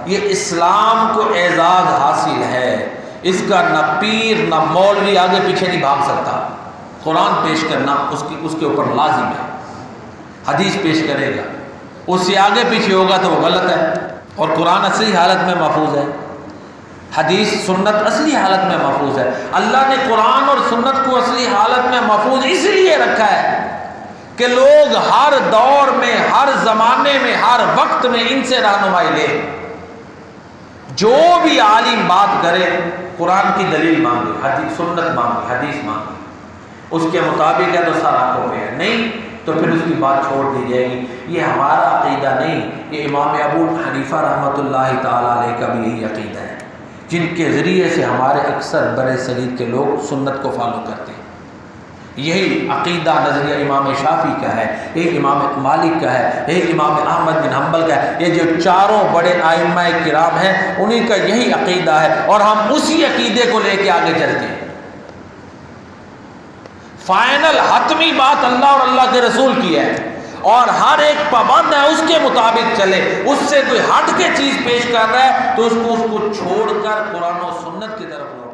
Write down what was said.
یہ اسلام کو اعزاز حاصل ہے، اس کا نہ پیر نہ مولوی آگے پیچھے نہیں بھاگ سکتا۔ قرآن پیش کرنا اس کے اوپر لازم ہے، حدیث پیش کرے گا، اس سے آگے پیچھے ہوگا تو وہ غلط ہے۔ اور قرآن اصلی حالت میں محفوظ ہے، حدیث سنت اصلی حالت میں محفوظ ہے۔ اللہ نے قرآن اور سنت کو اصلی حالت میں محفوظ اس لیے رکھا ہے کہ لوگ ہر دور میں، ہر زمانے میں، ہر وقت میں ان سے رہنمائی لیں۔ جو بھی عالم بات کرے قرآن کی دلیل مانگے، حدیث سنت مانگے، حدیث مانگے، اس کے مطابق ہے تو سر آنکھوں پہ ہے، نہیں تو پھر اس کی بات چھوڑ دی جائے گی۔ یہ ہمارا عقیدہ نہیں، یہ امام ابو حنیفہ رحمۃ اللہ تعالیٰ علیہ کا بھی یہی عقیدہ ہے، جن کے ذریعے سے ہمارے اکثر بر صغیر کے لوگ سنت کو فالو کرتے ہیں۔ یہی عقیدہ نظریہ امام شافعی کا ہے، ایک امام مالک کا ہے، ایک امام احمد بن حنبل کا ہے۔ یہ جو چاروں بڑے ائمہ کرام ہیں انہی کا یہی عقیدہ ہے، اور ہم اسی عقیدے کو لے کے آگے چلتے ہیں۔ فائنل حتمی بات اللہ اور اللہ کے رسول کی ہے، اور ہر ایک پابند ہے اس کے مطابق چلے۔ اس سے کوئی ہٹ کے چیز پیش کر رہا ہے تو اس کو چھوڑ کر قرآن و سنت کی طرف لوٹ